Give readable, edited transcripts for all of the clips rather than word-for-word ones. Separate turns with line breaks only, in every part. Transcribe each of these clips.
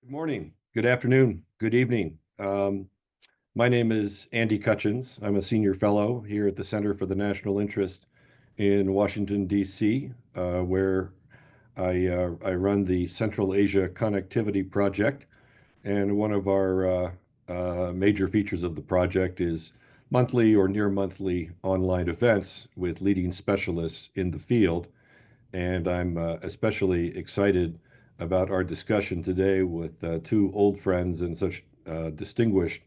Good morning, good afternoon, good evening. My name is Andy Cutchins. I'm a senior fellow here at the Center for the National Interest in Washington, D.C., where I run the Central Asia Connectivity Project. And one of our major features of the project is monthly or near monthly online events with leading specialists in the field. And I'm especially excited about our discussion today with two old friends and such distinguished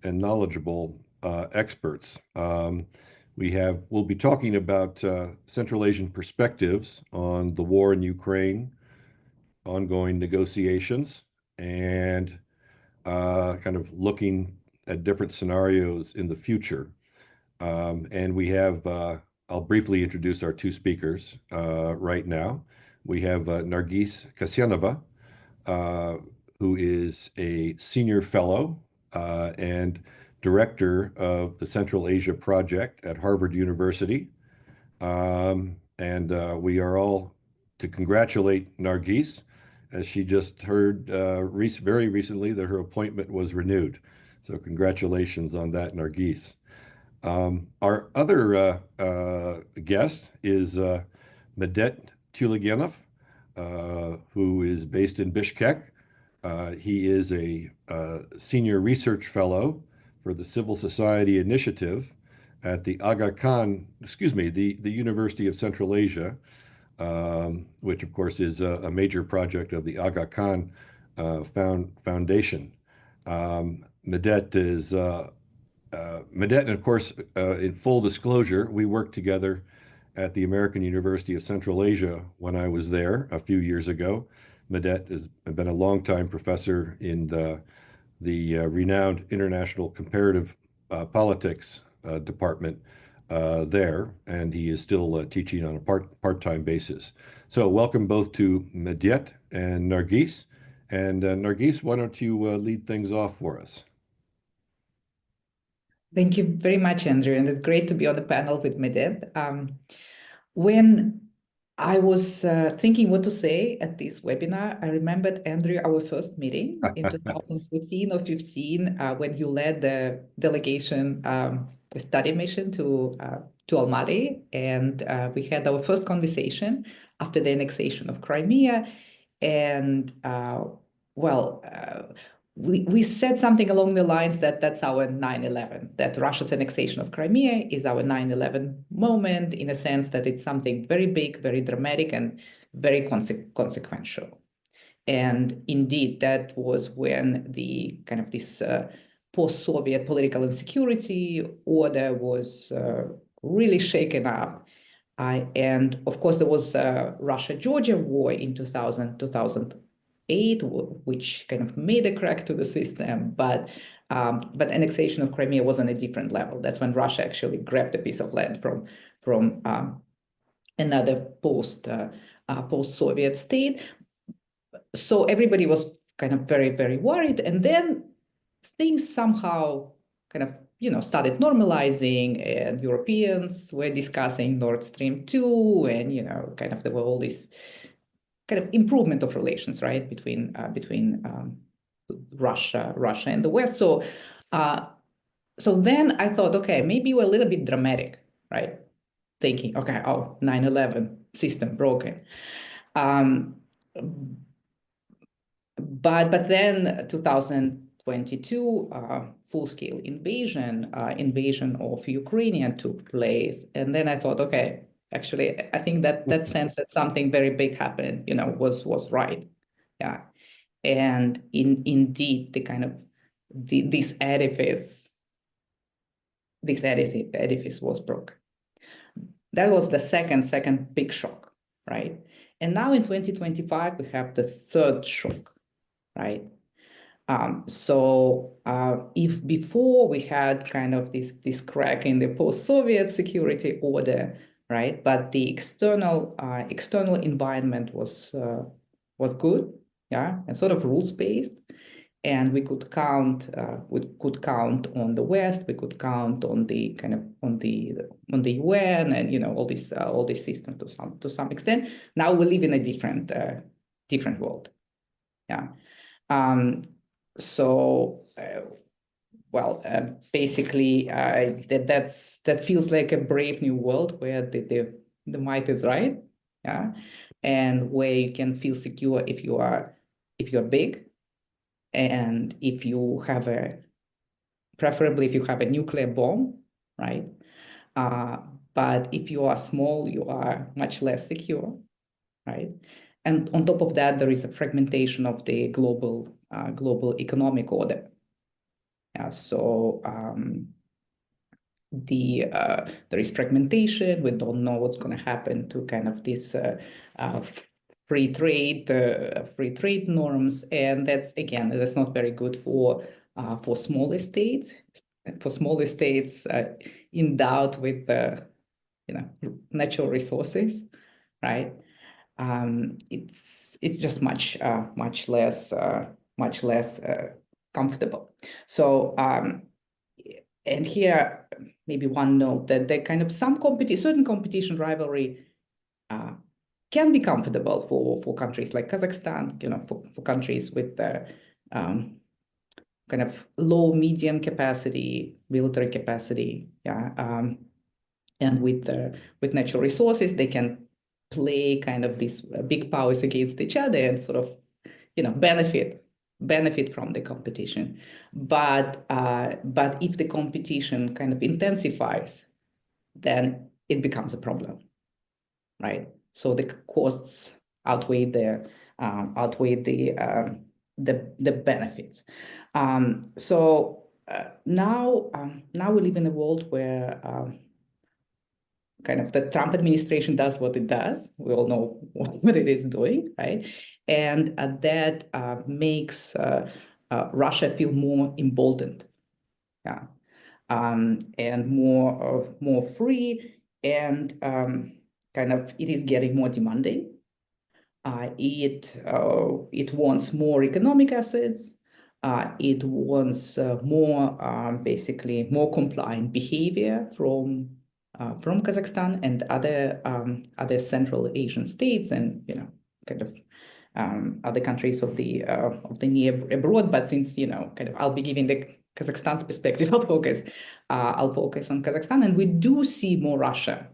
and knowledgeable experts. We'll be talking about Central Asian perspectives on the war in Ukraine, ongoing negotiations, and kind of looking at different scenarios in the future. And I'll briefly introduce our two speakers right now. We have Nargis Kasyanova, who is a senior fellow and director of the Central Asia Project at Harvard University. And we are all to congratulate Nargis, as she just heard very recently that her appointment was renewed. So congratulations on that, Nargis. Our other guest is Medet Tuleganov, who is based in Bishkek. He is a senior research fellow for the Civil Society Initiative at the the University of Central Asia, which of course is a major project of the Aga Khan Foundation. Medet, and of course, in full disclosure, we worked together at the American University of Central Asia when I was there a few years ago. Medet has been a longtime professor in the renowned International Comparative Politics department there, and he is still teaching on a part-time basis. So welcome both to Medet and Nargis. And Nargis, why don't you lead things off for us?
Thank you very much, Andrew, and it's great to be on the panel with Medet. When I was thinking what to say at this webinar, I remembered, Andrew, our first meeting in 2014 or 15, when you led the delegation, the study mission to Almaty, and we had our first conversation after the annexation of Crimea, and we said something along the lines that that's our 9/11, that Russia's annexation of Crimea is our 9/11 moment, in a sense that it's something very big, very dramatic, and very consequential. And indeed, that was when the kind of this post-Soviet political insecurity order was really shaken up. And of course, there was Russia-Georgia war in 2008, which kind of made a crack to the system, but annexation of Crimea was on a different level. That's when Russia actually grabbed a piece of land from another post-Soviet state. So everybody was kind of very, very worried, and then things somehow kind of started normalizing, and Europeans were discussing Nord Stream 2, and kind of there were all these kind of improvement of relations, right, between Russia and the West. So then I thought, okay, maybe we're a little bit dramatic, right? Thinking, okay, 9/11 system broken. But then 2022, full-scale invasion of Ukraine took place, and then I thought, okay, actually, I think that sense that something very big happened, was right, yeah. And indeed, the kind of this edifice was broken. That was the second big shock, right? And now in 2025, we have the third shock, right? So if before we had kind of this crack in the post-Soviet security order, right? But the external environment was good, yeah, and sort of rules-based, and we could count on the West, we could count on the kind of on the UN, and all these systems to some extent. Now we live in a different world, yeah. So, basically, that feels like a brave new world where the might is right, yeah, and where you can feel secure if you're big, and if you have preferably if you have a nuclear bomb, right? But if you are small, you are much less secure, right? And on top of that, there is a fragmentation of the global economic order. So there is fragmentation. We don't know what's going to happen to kind of this free trade norms, and that's not very good for smaller states. For smaller states endowed with natural resources, right? It's just much less comfortable. So and here maybe one note that the kind of certain competition rivalry can be comfortable for countries like Kazakhstan, for countries with kind of low medium capacity military capacity, and with natural resources, they can play kind of these big powers against each other and sort of benefit from the competition. But if the competition kind of intensifies, then it becomes a problem, right? So the costs outweigh the benefits. So now we live in a world where kind of the Trump administration does what it does. We all know what it is doing, right? And that makes Russia feel more emboldened, yeah, and more free, and kind of it is getting more demanding. It wants more economic assets. It wants basically more compliant behavior from Kazakhstan and other Central Asian states, and kind of other countries of the near abroad. But since kind of I'll be giving the Kazakhstan's perspective, I'll focus on Kazakhstan, and we do see more Russia.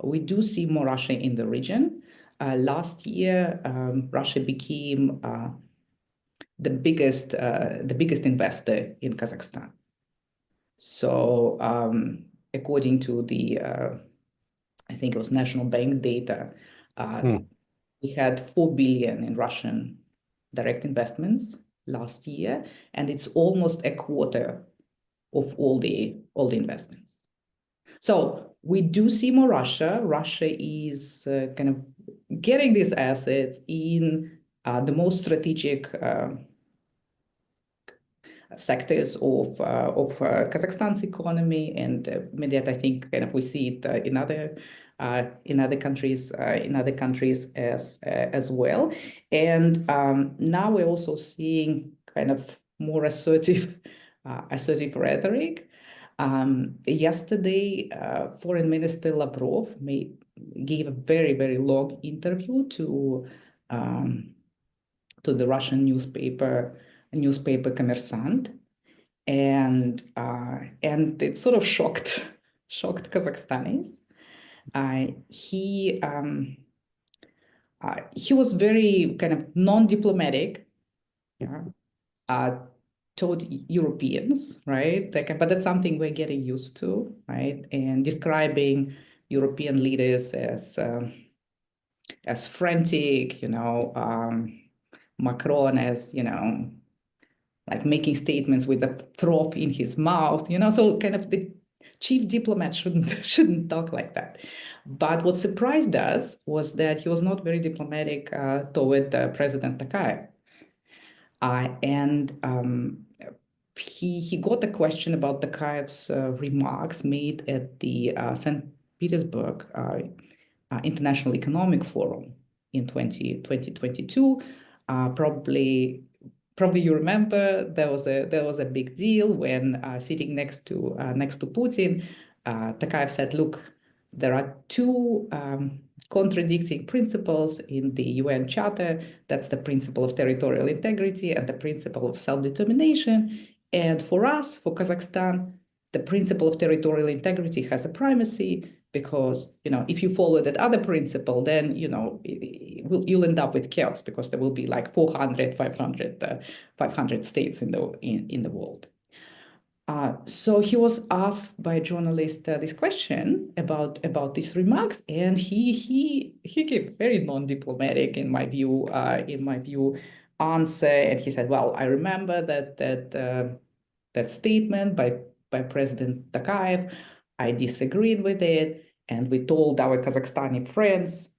We do see more Russia in the region. Last year, Russia became the biggest investor in Kazakhstan. So according to the I think it was National Bank data, we had 4 billion in Russian direct investments last year, and it's almost a quarter of all the investments. So we do see more Russia. Russia is kind of getting these assets in the most strategic sectors of Kazakhstan's economy, and maybe that I think kind of we see it in other countries as well. And now we're also seeing kind of more assertive rhetoric. Yesterday, Foreign Minister Lavrov gave a very, very long interview to the Russian newspaper Kommersant, and it sort of shocked Kazakhstanis. He was very kind of non-diplomatic, toward Europeans, right? But that's something we're getting used to, right? And describing European leaders as frantic, Macron as, like making statements with a throat in his mouth, so kind of the chief diplomat shouldn't talk like that. But what surprised us was that he was not very diplomatic toward President Tokayev. And he got a question about Tokayev's remarks made at the St. Petersburg International Economic Forum in 2022. Probably you remember there was a big deal when sitting next to Putin, Tokayev said, "Look, there are two contradicting principles in the UN Charter. That's the principle of territorial integrity and the principle of self-determination. And for us, for Kazakhstan, the principle of territorial integrity has a primacy because, if you follow that other principle, then, you'll end up with chaos because there will be like 400, 500 states in the world. So he was asked by a journalist this question about these remarks, and he gave very non-diplomatic, in my view, answer. And he said, "Well, I remember that statement by President Tokayev. I disagreed with it, and we told our Kazakhstani friends."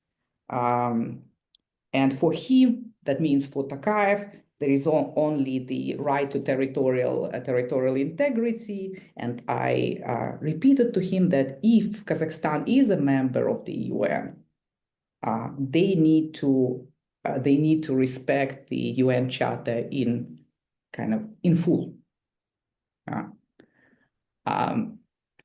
And for him, that means for Tokayev, there is only the right to territorial integrity. And I repeated to him that if Kazakhstan is a member of the UN, they need to respect the UN Charter in full.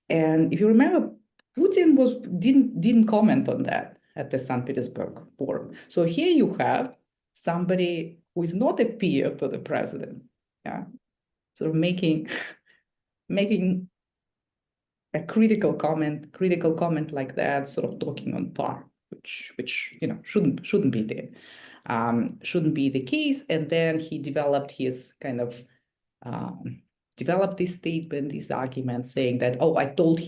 And if you remember, Putin didn't comment on that at the St. Petersburg forum. So here you have somebody who is not a peer to the president, sort of making a critical comment like that, sort of talking on par, which shouldn't be there, shouldn't be the case. And then he developed his developed this statement, this argument, saying that, he told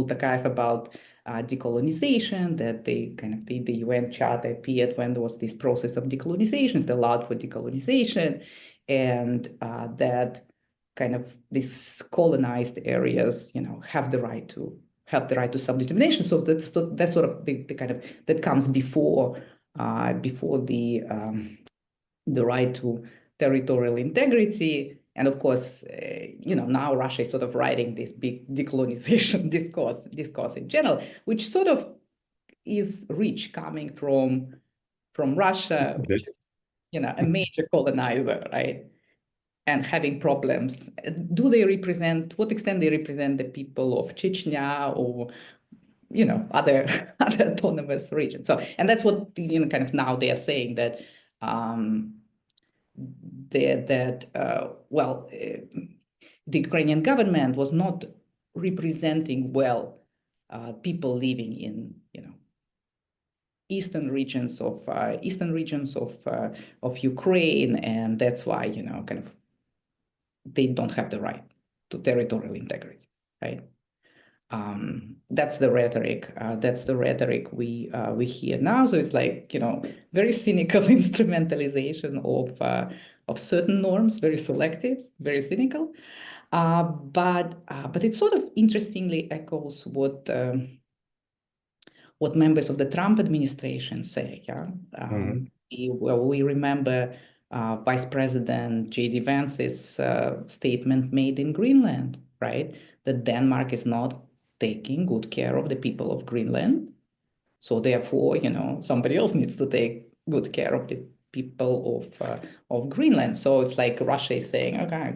Tokayev about decolonization, that the UN Charter appeared when there was this process of decolonization, it allowed for decolonization, and that these colonized areas, have the right to self-determination. So that's sort of that comes before the right to territorial integrity. And of course, now Russia is sort of riding this big decolonization discourse in general, which sort of is rich coming from Russia, which is, a major colonizer, right? And having problems. To what extent they represent the people of Chechnya or, other autonomous regions? So, and that's what, now they are saying that, the Ukrainian government was not representing well people living in eastern regions of Ukraine, and that's why they don't have the right to territorial integrity, right? That's the rhetoric. We hear now. So it's like, very cynical instrumentalization of certain norms, very selective, very cynical. But it sort of interestingly echoes what members of the Trump administration say. We remember Vice President J.D. Vance's statement made in Greenland, right? That Denmark is not taking good care of the people of Greenland. So therefore, somebody else needs to take good care of the people of Greenland. So it's like Russia is saying, okay,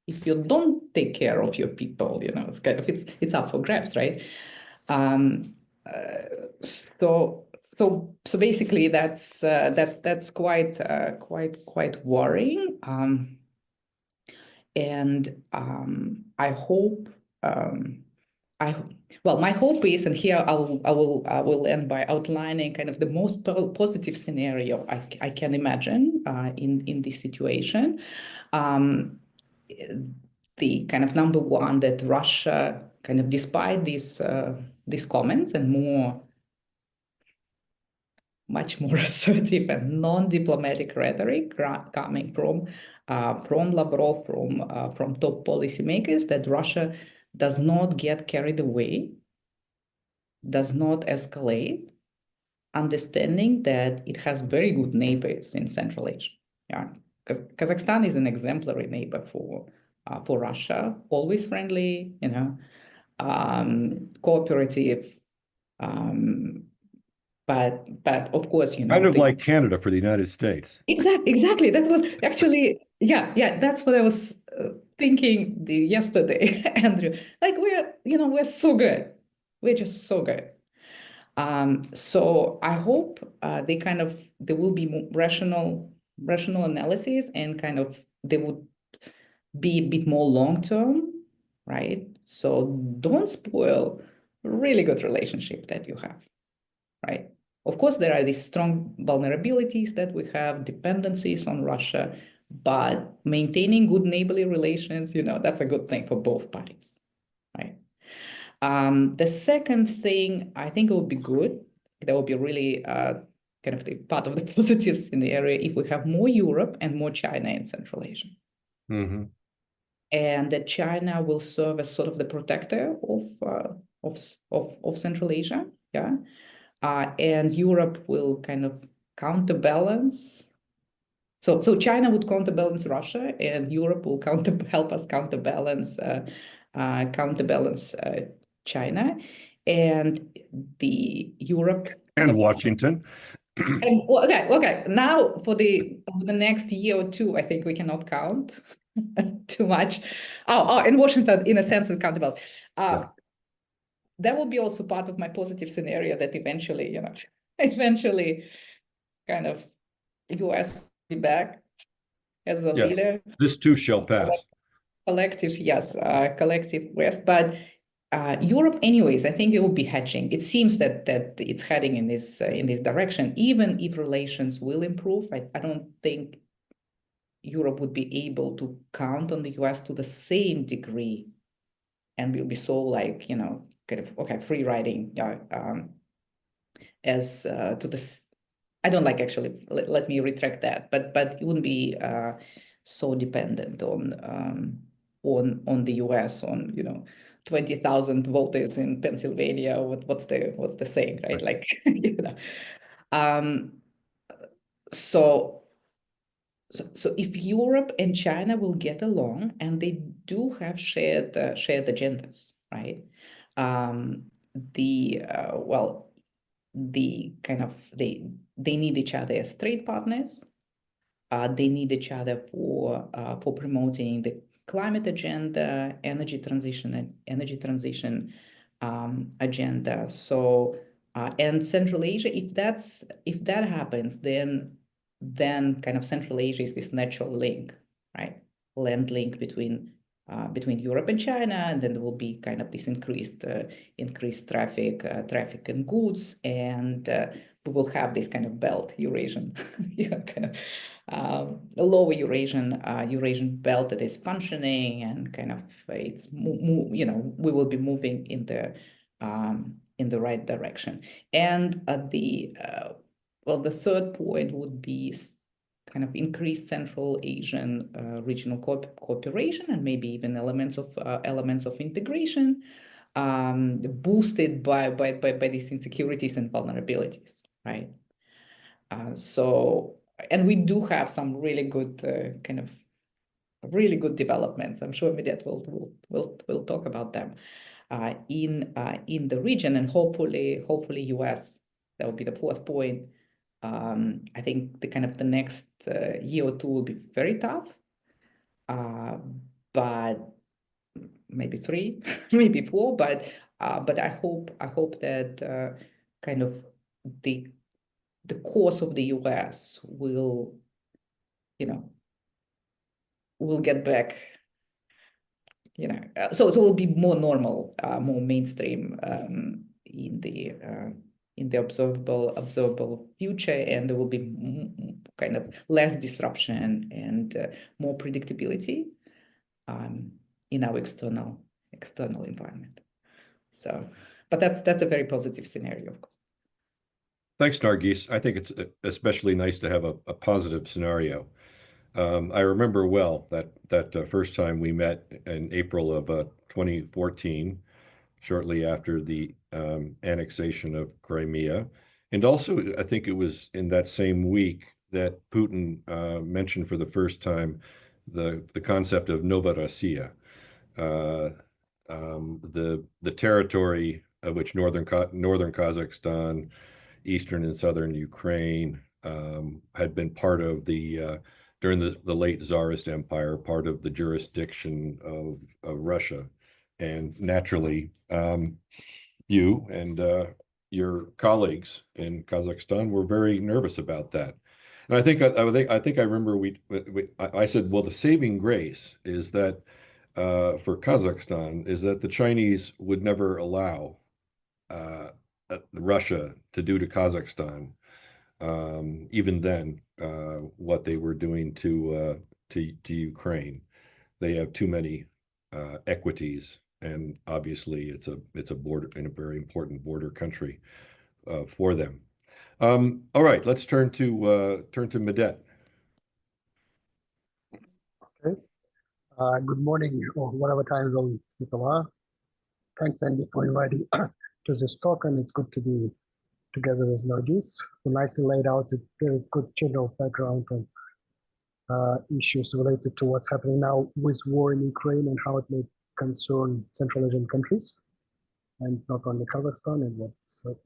if you don't take care of your people, it's it's up for grabs, right? So basically that's quite worrying. And I hope. My hope is, and here I will end by outlining the most positive scenario I can imagine in this situation. The number one, that Russia despite these comments and much more assertive and non-diplomatic rhetoric coming from Lavrov, from top policymakers, that Russia does not get carried away, does not escalate, understanding that it has very good neighbors in Central Asia. Yeah, because Kazakhstan is an exemplary neighbor for Russia, always friendly, cooperative. But of course,
like Canada for the United States.
Exactly. That was actually, yeah. That's what I was thinking yesterday, Andrew. Like we're so good. We're just so good. So I hope there will be more rational analysis, and kind of they would be a bit more long term, right? So don't spoil a really good relationship that you have, right? Of course, there are these strong vulnerabilities that we have, dependencies on Russia, but maintaining good neighborly relations, that's a good thing for both parties, right? The second thing, I think it would be good, that would be really kind of the part of the positives in the area, if we have more Europe and more China in Central Asia.
Mm-hmm.
And that China will serve as sort of the protector of Central Asia, yeah, and Europe will kind of counterbalance. So China would counterbalance Russia, and Europe will help us counterbalance China, and the Europe
And Washington.
and okay. Now for the next year or two, I think we cannot count too much. And Washington, in a sense, is countable.
Yeah.
That will be also part of my positive scenario, that eventually, eventually, kind of, U.S. will be back as a
Yes.
leader.
This too shall pass.
Collective, yes, collective West, but Europe, anyways, I think it will be hedging. It seems that it's heading in this direction. Even if relations will improve, I don't think Europe would be able to count on the US to the same degree, and will be so like, kind of, okay, free riding as to this. I don't like, actually, let me retract that, but it wouldn't be so dependent on the US, on 20,000 voters in Pennsylvania. What's the saying, right? Like, so if Europe and China will get along, and they do have shared agendas, right? The kind of they need each other as trade partners. They need each other for promoting the climate agenda, energy transition agenda. So and Central Asia, if that happens, then kind of Central Asia is this natural link, right? Land link between Europe and China, and then there will be kind of this increased traffic and goods, and we will have this kind of belt, Eurasian, kind of a lower Eurasian belt that is functioning, and kind of it's we will be moving in the right direction. And the third point would be kind of increased Central Asian regional cooperation, and maybe even elements of integration, boosted by these insecurities and vulnerabilities, right? And we do have some really good really good developments. I'm sure Medet will talk about them in the region, and hopefully US. That would be the fourth point. I think the next year or two will be very tough, but maybe 3, maybe 4. But I hope that kind of the course of the US will get back. So it will be more normal, more mainstream in the observable future, and there will be kind of less disruption and more predictability in our external environment. So, but that's a very positive scenario, of course.
Thanks, Nargis. I think it's especially nice to have a positive scenario. I remember well that first time we met in April of 2014, shortly after the annexation of Crimea. And also, I think it was in that same week that Putin mentioned for the first time the concept of Novorossiya, the territory of which northern Kazakhstan, eastern and southern Ukraine had been part of during the late Tsarist Empire, part of the jurisdiction of Russia. And naturally, you and your colleagues in Kazakhstan were very nervous about that. And I think I remember I said, well, the saving grace is that for Kazakhstan is that the Chinese would never allow Russia to do to Kazakhstan, even then, what they were doing to Ukraine. They have too many equities, and obviously it's a border in a very important border country for them. All right, let's turn to Medet.
Okay. Good morning, or whatever time zone people are. Thanks, Andy, for inviting to this talk, and it's good to be together with Nargis, who nicely laid out a very good general background on issues related to what's happening now with war in Ukraine and how it may concern Central Asian countries, and not only Kazakhstan, and what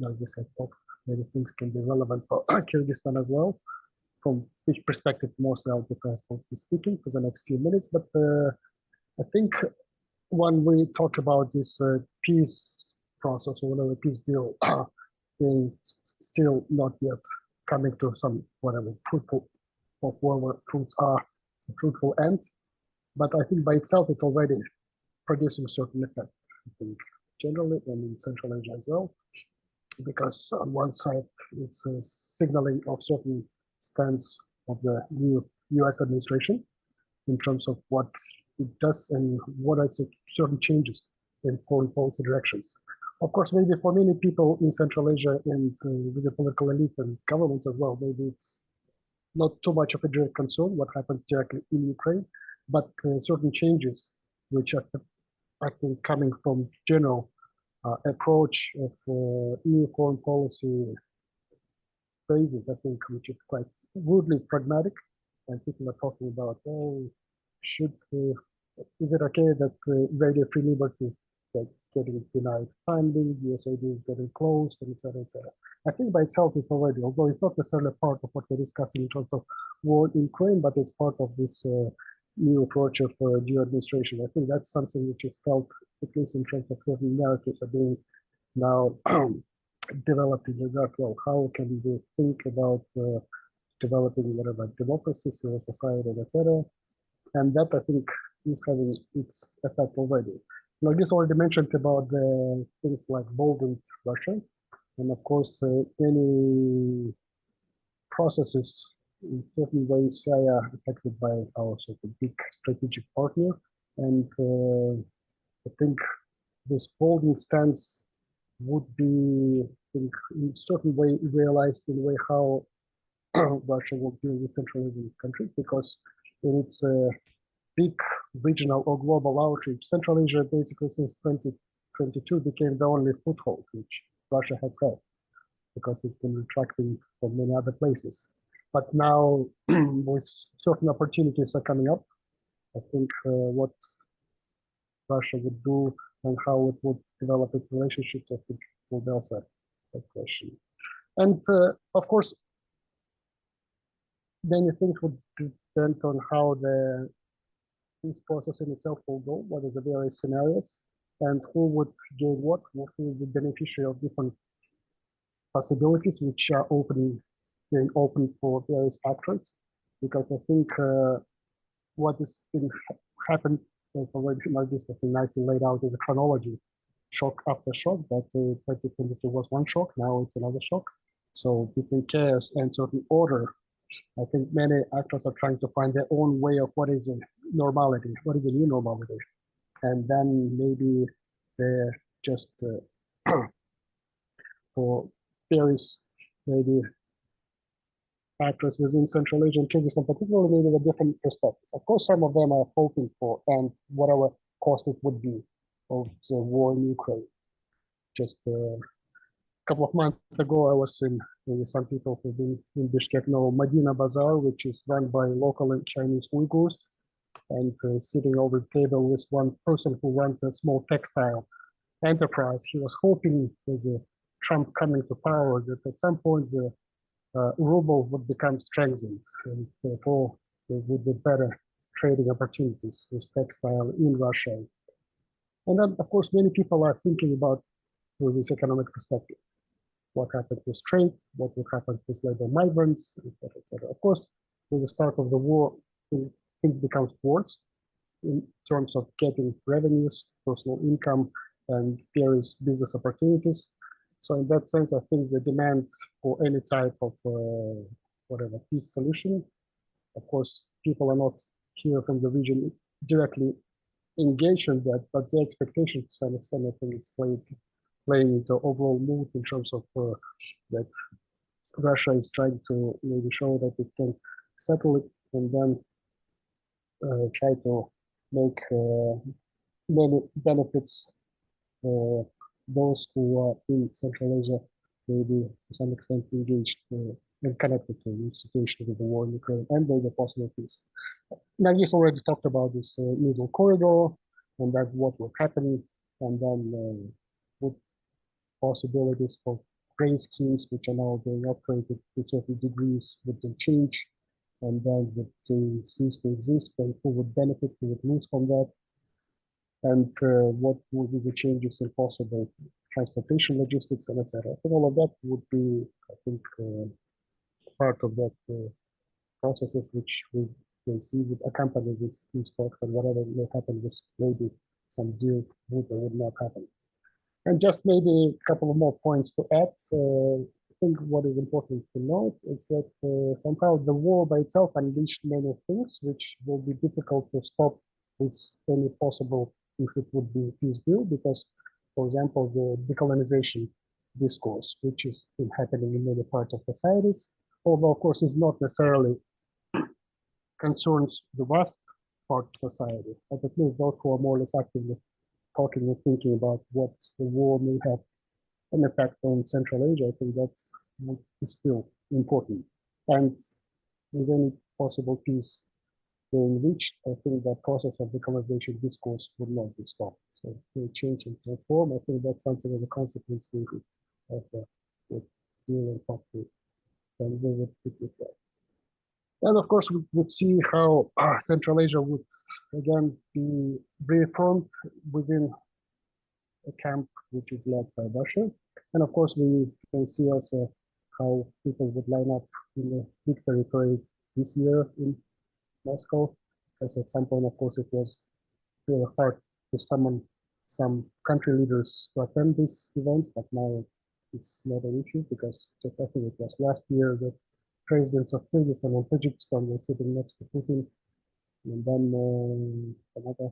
Nargis had talked. Many things can be relevant for Kyrgyzstan as well. From which perspective, mostly I'll be transparently speaking for the next few minutes, but I think when we talk about this peace process or whatever peace deal being still not yet coming to some whatever fruitful of whatever fruits are, a fruitful end, but I think by itself it's already producing certain effects. I think generally and in Central Asia as well, because on one side it's a signaling of certain stance of the new U.S. administration in terms of what it does and what are certain changes in foreign policy directions. Of course, maybe for many people in Central Asia and with the political elite and governments as well, maybe it's not too much of a direct concern what happens directly in Ukraine, but certain changes which are, I think, coming from general approach of new foreign policy phrases, I think, which is quite rudely pragmatic. And people are talking about, oh, is it okay that Radio Free Liberty is getting denied funding, USAID is getting closed, and etc., etc. I think by itself it's already, although it's not necessarily part of what we're discussing in terms of war in Ukraine, but it's part of this new approach of new administration. I think that's something which is felt, at least in terms of certain narratives, are being now developed in regard to how can we think about developing whatever democracy, civil society, etc. And that I think is having its effect already. Now, this already mentioned about the things like boldened Russia, and of course, any processes in certain ways are affected by our sort of big strategic partner, and I think this boldened stance would be, I think, in a certain way realized in a way how Russia will deal with Central Asian countries, because in its big regional or global outreach, Central Asia basically since 2022 became the only foothold which Russia has had, because it's been retracting from many other places. But now, with certain opportunities are coming up, I think what Russia would do and how it would develop its relationships, I think, will be also a question. And of course, many things would depend on how the peace process in itself will go, what are the various scenarios, and who would gain what, who will be beneficiary of different possibilities which are being open for various actors. Because I think what has been happened, as already Nargis, I think, nicely laid out as a chronology, shock after shock, that 2022 was one shock, now it's another shock. So between chaos and certain order, I think many actors are trying to find their own way of what is a normality, what is a new normality. And then maybe they're just for various maybe actors within Central Asia and Kyrgyzstan, particularly maybe the different perspectives. Of course, some of them are hoping for, and whatever cost it would be, of the war in Ukraine. Just a couple of months ago, I was in, maybe some people who've been in Bishkek know Medina Bazaar, which is run by local and Chinese Uyghurs, and sitting over the table with one person who runs a small textile enterprise. He was hoping with Trump coming to power that at some point the ruble would become strengthened, and therefore there would be better trading opportunities with textile in Russia. And then, of course, many people are thinking about with this economic perspective. What happens with trade, what will happen with labor migrants, etc., etc. Of course, with the start of the war, things become worse in terms of getting revenues, personal income, and various business opportunities. So in that sense, I think the demands for any type of whatever peace solution, of course, people are not here from the region directly engaged in that, but the expectation to some extent, I think it's playing the overall mood in terms of that Russia is trying to maybe show that it can settle it and then try to make many benefits those who are in Central Asia, maybe to some extent engaged and connected to the situation with the war in Ukraine and the possible peace. Nagis already talked about this middle corridor and that what will happen, and then with possibilities for grain schemes which are now being operated to certain degrees would they change, and then would they cease to exist, and who would benefit, who would lose from that, and what would be the changes in possible transportation logistics, and etc. I think all of that would be, I think, part of that processes which we will see would accompany these talks, and whatever may happen with maybe some deal would or would not happen. And just maybe a couple of more points to add. I think what is important to note is that somehow the war by itself unleashed many things which will be difficult to stop with any possible, if it would be peace deal, because, for example, the decolonization discourse, which is been happening in many parts of societies, although of course is not necessarily concerns the vast part of society, but at least those who are more or less actively talking and thinking about what the war may have an effect on Central Asia. I think that's still important. And with any possible peace being reached, I think that process of decolonization discourse would not be stopped. So they change and transform. I think that's something of a consequence we could also deal and talk to, and we would pick it up. And of course, we would see how Central Asia would again be reformed within a camp which is led by Russia. And of course, we can see also how people would line up in the victory parade this year in Moscow. Because at some point, of course, it was really hard to summon some country leaders to attend these events, but now it's not an issue because just I think it was last year that presidents of Kyrgyzstan and Tajikistan were sitting next to Putin, and then some other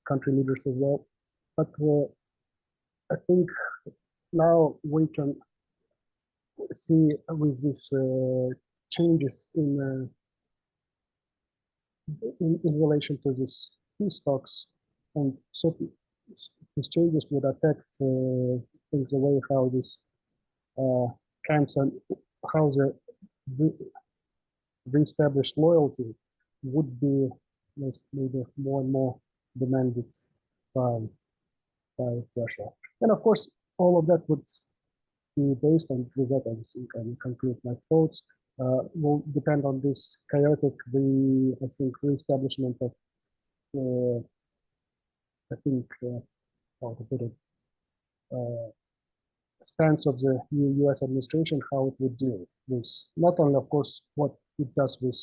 country leaders as well. But I think now we can see with these changes in relation to these peace talks, and so these changes would affect things the way how these camps and how the re-established loyalty would be maybe more and more demanded by Russia. And of course, all of that would be based on, with that I can conclude my thoughts, will depend on this chaotic, I think, re-establishment of, I think, how to put it, stance of the new US administration, how it would deal with not only, of course, what it does with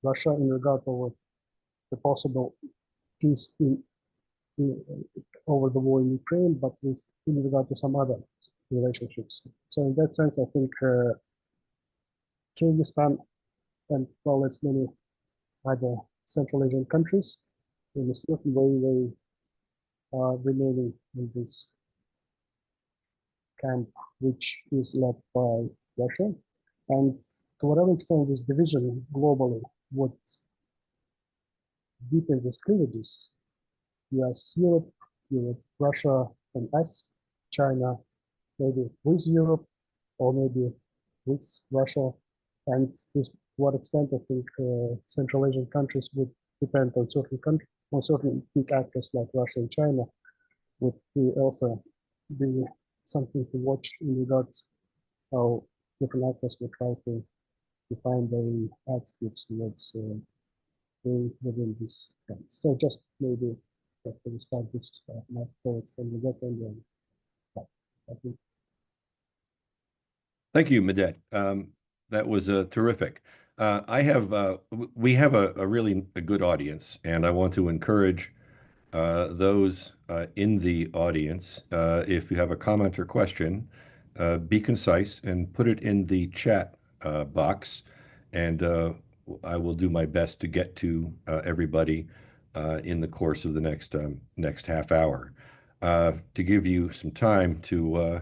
Russia in regard to the possible peace over the war in Ukraine, but with in regard to some other relationships. So in that sense, I think Kyrgyzstan and well as many other Central Asian countries, in a certain way, they are remaining in this camp, which is led by Russia. And to whatever extent this division globally would deepen this cleavages, US, Europe, Russia, and us, China, maybe with Europe or maybe with Russia, and to what extent I think Central Asian countries would depend on certain big actors like Russia and China would be also be something to watch in regards how different actors will try to define their attitudes towards within this sense. So just maybe just to start this my thoughts and with that, and Thank you.
Thank you, Medet. That was terrific. We have a really good audience, and I want to encourage those in the audience, if you have a comment or question, be concise and put it in the chat box, and I will do my best to get to everybody in the course of the next half hour. To give you some time to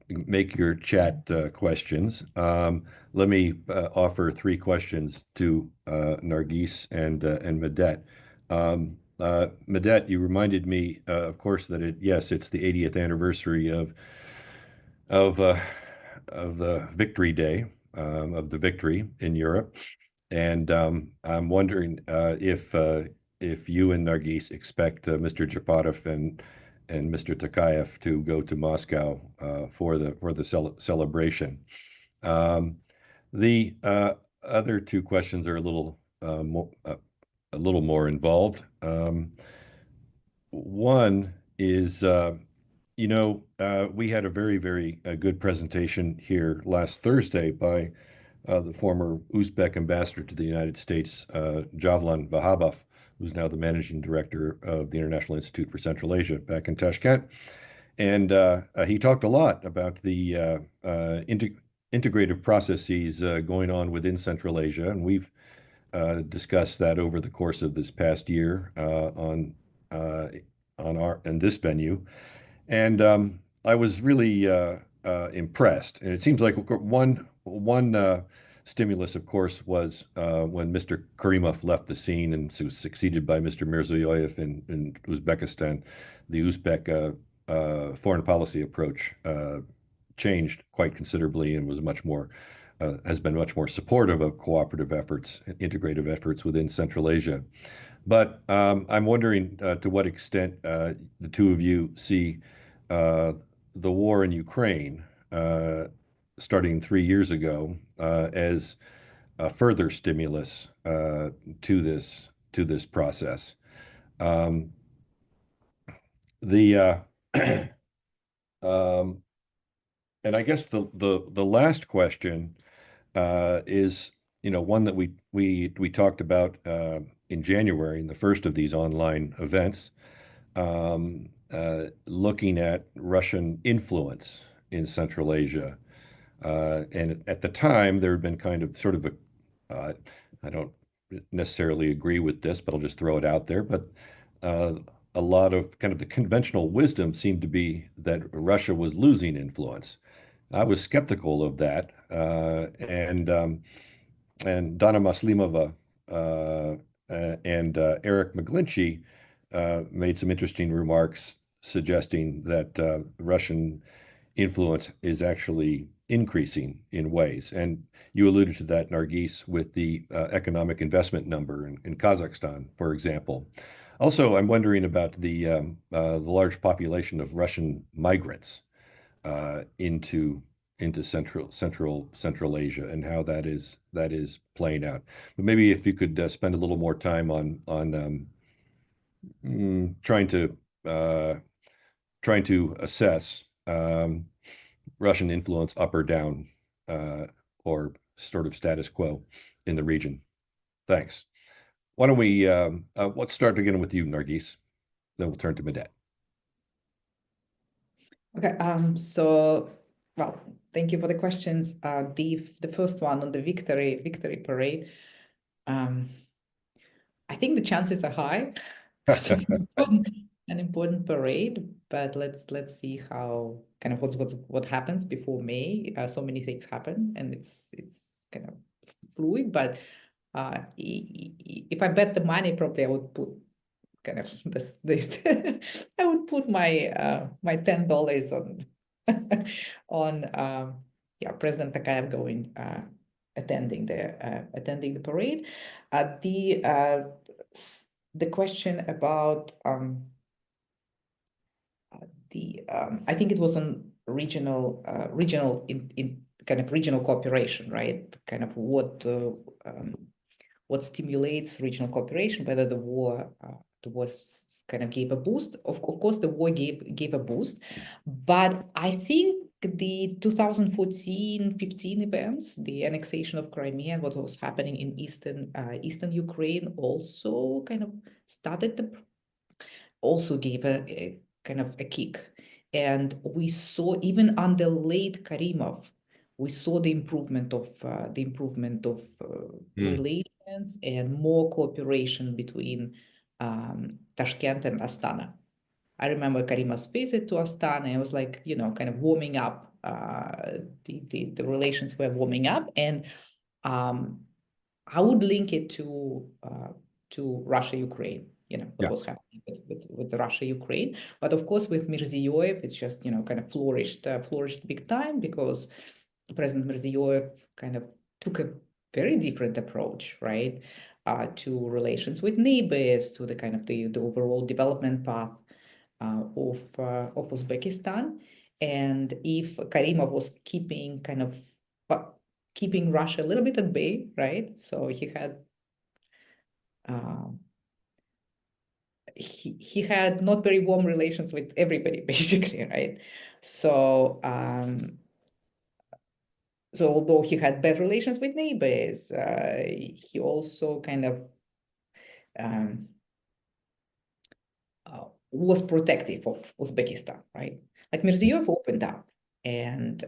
make your chat questions. Let me offer three questions to Nargis and Medet. Medet, you reminded me, of course, that yes, it's the 80th anniversary of the Victory Day, of the victory in Europe, and I'm wondering if you and Nargis expect Mr. Japadov and Mr. Tokayev to go to Moscow for the celebration. The other two questions are a little more involved. One is, we had a very good presentation here last Thursday by the former Uzbek ambassador to the United States, Javlan Vahabov, who's now the managing director of the International Institute for Central Asia back in Tashkent. And he talked a lot about the integrative processes going on within Central Asia. And we've discussed that over the course of this past year in this venue. And I was really impressed. And it seems like one stimulus, of course, was when Mr. Karimov left the scene and was succeeded by Mr. Mirziyoyev in Uzbekistan. The Uzbek foreign policy approach changed quite considerably and was has been much more supportive of cooperative efforts and integrative efforts within Central Asia. But I'm wondering to what extent the two of you see the war in Ukraine starting 3 years ago as a further stimulus to this process. And I guess the last question is one that we talked about in January in the first of these online events, looking at Russian influence in Central Asia. And at the time, there had been kind of sort of I don't necessarily agree with this, but I'll just throw it out there. But a lot of kind of the conventional wisdom seemed to be that Russia was losing influence. I was skeptical of that. And Donna Maslimova and Eric McGlinchey made some interesting remarks suggesting that Russian influence is actually increasing in ways. And you alluded to that, Nargis, with the economic investment number in Kazakhstan, for example. Also, I'm wondering about the large population of Russian migrants into Central Asia and how that is playing out. But maybe if you could spend a little more time on trying to assess Russian influence up or down, or sort of status quo in the region. Thanks. Why don't we let's start again with you, Nargis, then we'll turn to Medet.
Okay, well, thank you for the questions. The first one on the victory parade. I think the chances are high. It's an important parade, but let's see how kind of what happens before May. So many things happen, and it's kind of fluid. But if I bet the money, probably I would put kind of this I would put my my $10 on President Tokayev going attending the parade. The question about I think it was on regional in kind of regional cooperation, right? Kind of what stimulates regional cooperation, whether the war kind of gave a boost. Of course, the war gave a boost, but I think the 2014-15 events, the annexation of Crimea and what was happening in eastern Ukraine also kind of also gave a kind of a kick. And we saw even under late Karimov, we saw the improvement of relations and more cooperation between Tashkent and Astana. I remember Karimov's visit to Astana. It was like, kind of warming up. The relations were warming up, and I would link it to Russia-Ukraine. What was happening with Russia-Ukraine. But of course, with Mirziyoyev, it's just kind of flourished big time, because President Mirziyoyev kind of took a very different approach, right, to relations with neighbors, to the kind of the overall development path of Uzbekistan. And if Karimov was keeping Russia a little bit at bay, right? So he had not very warm relations with everybody, basically, right? So although he had bad relations with neighbors, he also kind of was protective of Uzbekistan, right? Like Mirziyoyev opened up, and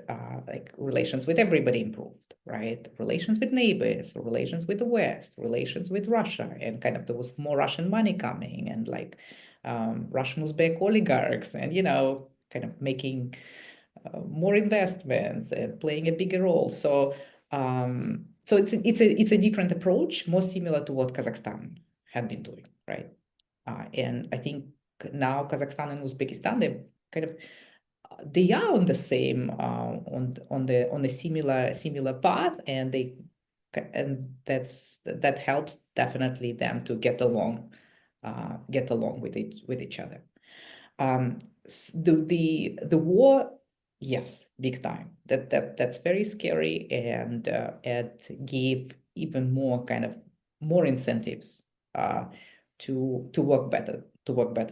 like relations with everybody improved, right? Relations with neighbors, relations with the West, relations with Russia, and kind of there was more Russian money coming, and like Russian Uzbek oligarchs, and kind of making more investments and playing a bigger role. So it's a different approach, more similar to what Kazakhstan had been doing, right? And I think now Kazakhstan and Uzbekistan, they are on the same on the similar path, and that helps definitely them to get along with each other. The war, yes, big time. That's very scary, and it gave even more incentives to work better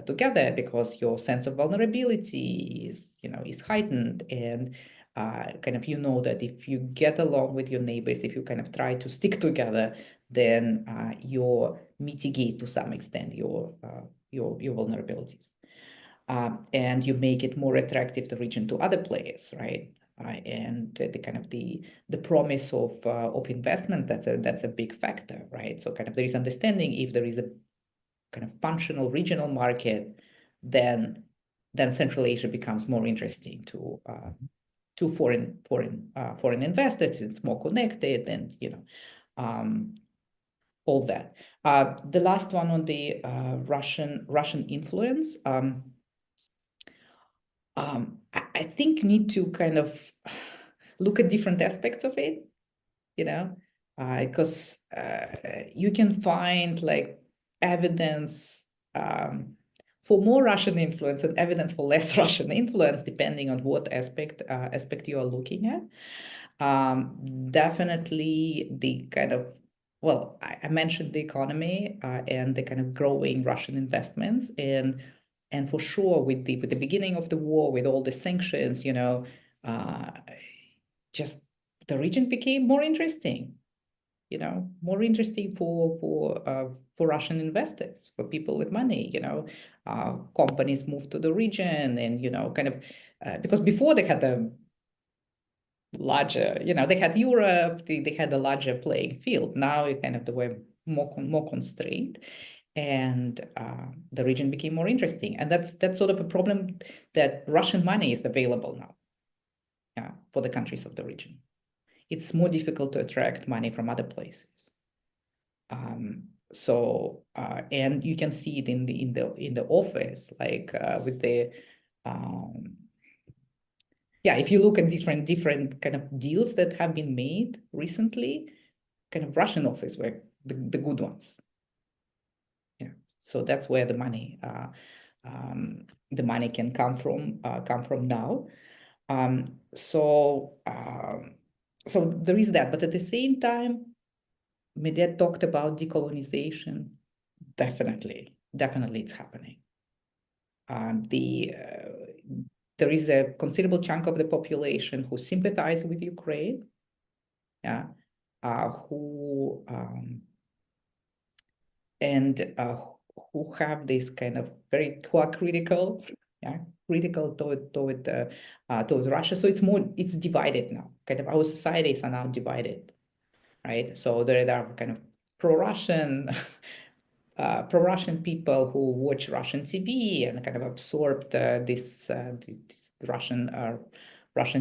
together, because your sense of vulnerability is heightened, and that if you get along with your neighbors, if you kind of try to stick together, then you mitigate to some extent your vulnerabilities, and you make it more attractive to reach into other players, right? And the promise of investment, that's a big factor, right? So there is understanding, if there is a kind of functional regional market, then Central Asia becomes more interesting to foreign investors. It's more connected, and all that. The last one on the Russian influence. I think need to kind of look at different aspects of it, because you can find like evidence for more Russian influence and evidence for less Russian influence, depending on what aspect you are looking at. Definitely the kind of, well, I mentioned the economy and the kind of growing Russian investments, and for sure with the beginning of the war, with all the sanctions, just the region became more interesting. More interesting for Russian investors, for people with money. Companies moved to the region, and because before they had the larger, they had Europe, they had a larger playing field. Now they were more constrained, and the region became more interesting. And that's sort of a problem, that Russian money is available now for the countries of the region. It's more difficult to attract money from other places. And you can see it in the office, like with the if you look at different kind of deals that have been made recently, kind of Russian office were the good ones. Yeah, so that's where the money can come from now. So there is that, but at the same time, Medved talked about decolonization. Definitely it's happening. there is a considerable chunk of the population who sympathize with Ukraine, yeah, who have this kind of who are critical, yeah, critical toward Russia. So it's divided now. Kind of our societies are now divided, right? So there are kind of pro-Russian. Pro-Russian people who watch Russian TV and kind of absorbed this Russian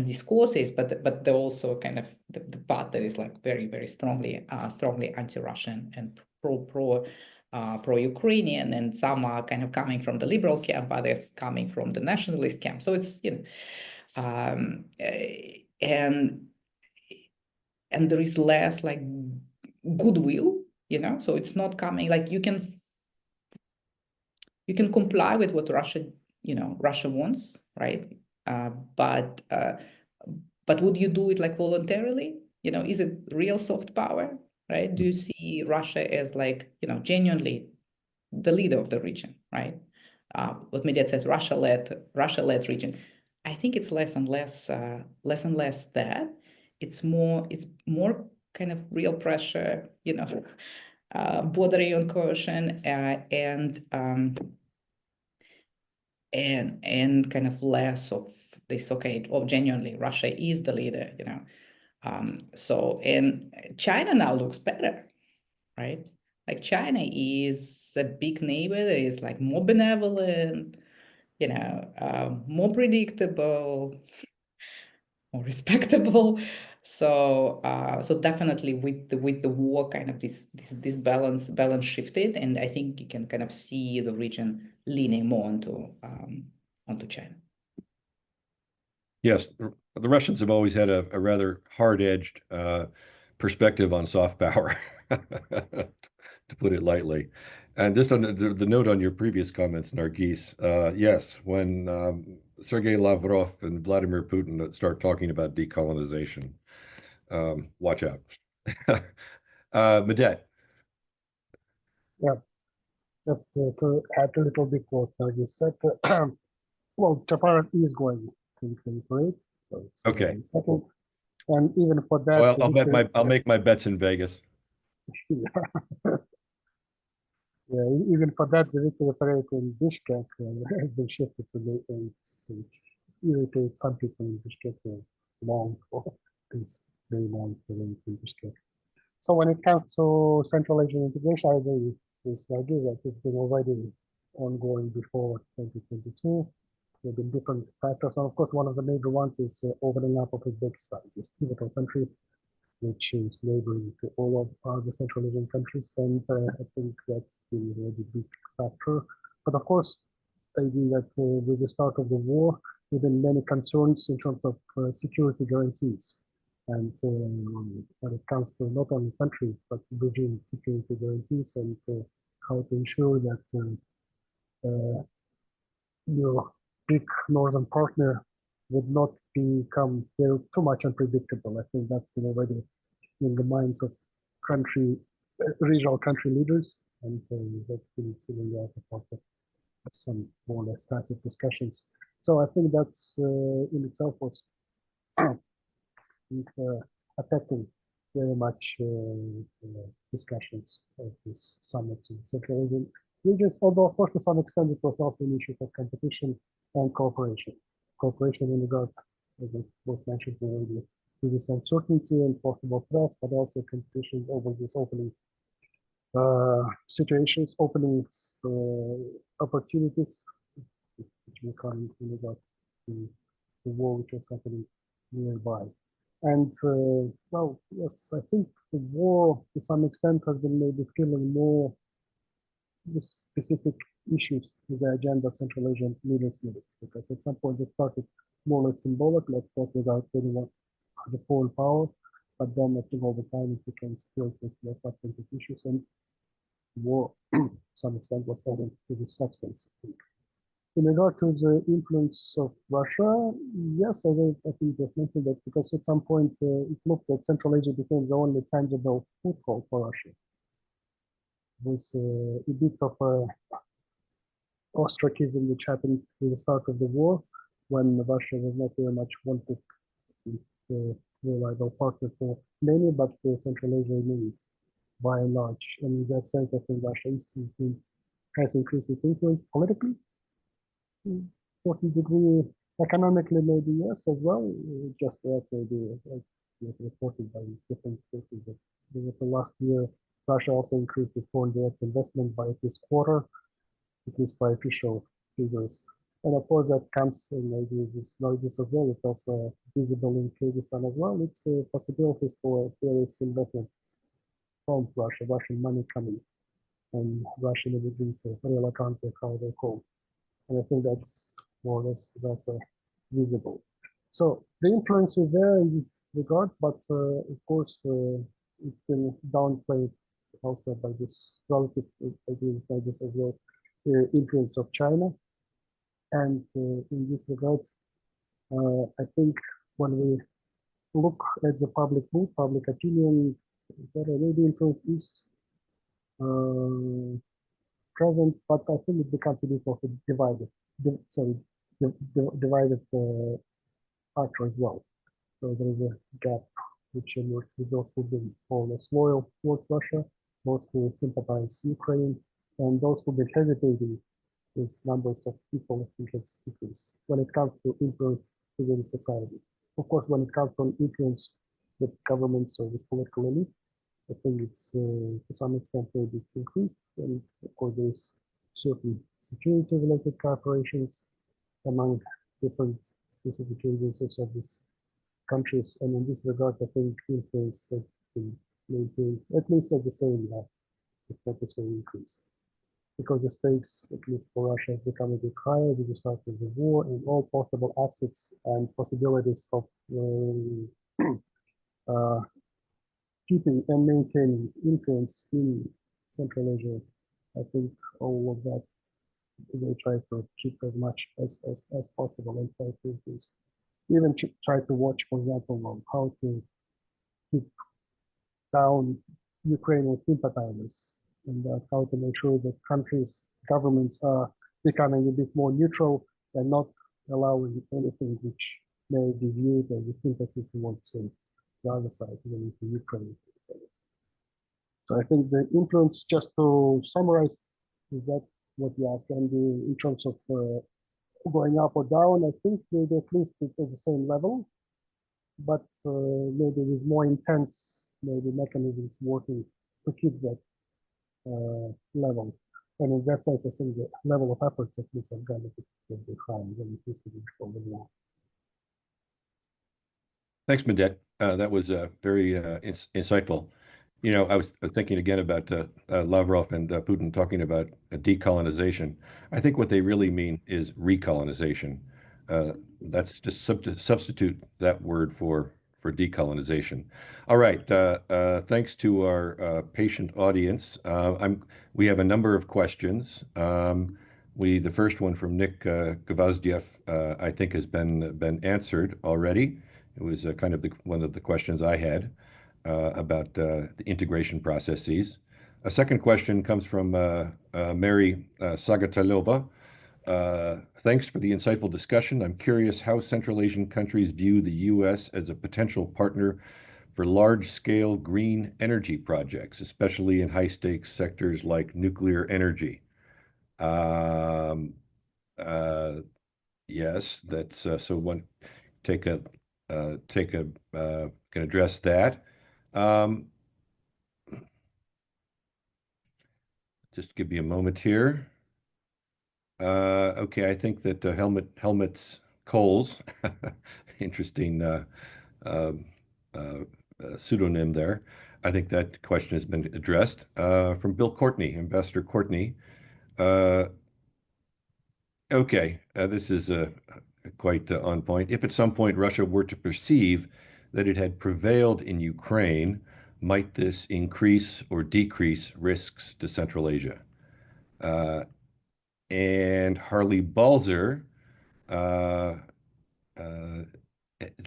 discourses, but they're also kind of the part that is like very strongly anti-Russian and pro-Ukrainian, and some are kind of coming from the liberal camp, others coming from the nationalist camp. So it's and there is less like goodwill. So it's not coming like you can comply with what Russia wants, right? But would you do it like voluntarily? Is it real soft power, right? Do you see Russia as like genuinely the leader of the region, right? What Medved said, Russia-led region. I think it's less and less that. It's more kind of real pressure, bordering on coercion, and kind of less of this. Okay, genuinely, Russia is the leader, So, and China now looks better, right? Like China is a big neighbor that is like more benevolent, more predictable, more respectable. So definitely with the war, kind of this balance shifted, and I think you can kind of see the region leaning more onto China.
Yes, the Russians have always had a rather hard-edged perspective on soft power, to put it lightly. And just on the note on your previous comments, Nargis, yes, when Sergei Lavrov and Vladimir Putin start talking about decolonization, watch out. Medved.
Yeah, just to add a little bit what Nargis said. Well, Japan is going to 2028, so
Okay.
second, and even for that,
Well, I'll make my bets in Vegas.
Yeah, even for that, the victory parade in Bishkek has been shifted to the 8th, which irritates some people in Bishkek long for these 3 months in Bishkek. So when it comes to Central Asian integration, I agree with Sergey that it's been already ongoing before 2022. There have been different factors, and of course, one of the major ones is opening up of Uzbekistan, this pivotal country which is neighboring to all of the Central Asian countries, and I think that's been a really big factor. But of course, I think that with the start of the war, there have been many concerns in terms of security guarantees. And when it comes to not only country, but regime security guarantees, and how to ensure that your big northern partner would not become too much unpredictable. I think that's been already in the minds of regional country leaders, and that's been seen out of some more or less tacit discussions. So I think that's in itself was affecting very much discussions of this summit in Central Asian regions, although of course to some extent it was also in issues of competition and cooperation. Cooperation in regard, as it was mentioned already, to this uncertainty and possible threats, but also competition over this opening situations, opening opportunities, which we come in regard to the war which was happening nearby. And well, yes, I think the war to some extent has been maybe feeling more the specific issues with the agenda of Central Asian leaders meetings, because at some point it started more like symbolic, let's talk without anyone the foreign power, but then I think over time it became still with more substantive issues, and war to some extent was heading to the substance. In regard to the influence of Russia, yes, I think you've mentioned that, because at some point it looked that Central Asia became the only tangible foothold for Russia, with a bit of a ostracism which happened with the start of the war, when Russia was not very much wanted to reliable partner for many, but for Central Asia remains by and large. And in that sense, I think Russia has increased its influence politically, to a certain degree, economically maybe yes as well. Just that maybe reported by different sources that the last year Russia also increased its foreign direct investment by at least quarter, at least by official figures. And of course, that comes in maybe this notice as well. It's also visible in Kyrgyzstan as well. It's possibilities for various investments from Russia, Russian money coming, and Russian immigrants, real account, how they call. And I think that's more or less that's visible. So the influence is there in this regard, but of course it's been downplayed also by this relative, by this as well, influence of China. And in this regard, I think when we look at the public mood, public opinion, that maybe influence is present, but I think it becomes a bit of a divided factor as well. So there is a gap which emerges with those who've been more or less loyal towards Russia, those who sympathize Ukraine, and those who've been hesitating with numbers of people I think has decreased when it comes to influence within society. Of course, when it comes to influence with governments or with political elite, I think it's to some extent maybe it's increased, and of course there's certain security-related cooperations among different specific agencies of these countries, and in this regard, I think influence has been maintained at least at the same level, if not the same increase, because the stakes, at least for Russia, have become a bit higher with the start of the war, and all possible assets and possibilities of keeping and maintaining influence in Central Asia. I think all of that they try to keep as much as possible and try to increase. Even try to watch, for example, on how to keep down Ukrainian sympathizers and how to make sure that countries, governments are becoming a bit more neutral and not allowing anything which may be viewed as a sympathy towards the other side, even into Ukraine. So I think the influence, just to summarize, is that what you ask, and in terms of going up or down, I think maybe at least it's at the same level, but maybe with more intense maybe mechanisms working to keep that level. And in that sense, I think the level of efforts at least have gone a bit higher than it used to be before the war.
Thanks, Medet. That was very insightful. You know, I was thinking again about Lavrov and Putin talking about decolonization. I think what they really mean is recolonization. That's just substitute that word for decolonization. All right. Thanks to our patient audience. We have a number of questions. The first one from Nick Gavazdiev, I think has been answered already. It was kind of one of the questions I had about the integration processes. A second question comes from Mary Sagatalova. Thanks for the insightful discussion. I'm curious how Central Asian countries view the U.S. as a potential partner for large-scale green energy projects, especially in high-stakes sectors like nuclear energy. Yes, that's so one can address that. Just give me a moment here. Okay, I think that Helmets Coles, interesting pseudonym there. I think that question has been addressed. From Bill Courtney, Ambassador Courtney. Okay, this is quite on point. If at some point Russia were to perceive that it had prevailed in Ukraine, might this increase or decrease risks to Central Asia? And Harley Balzer,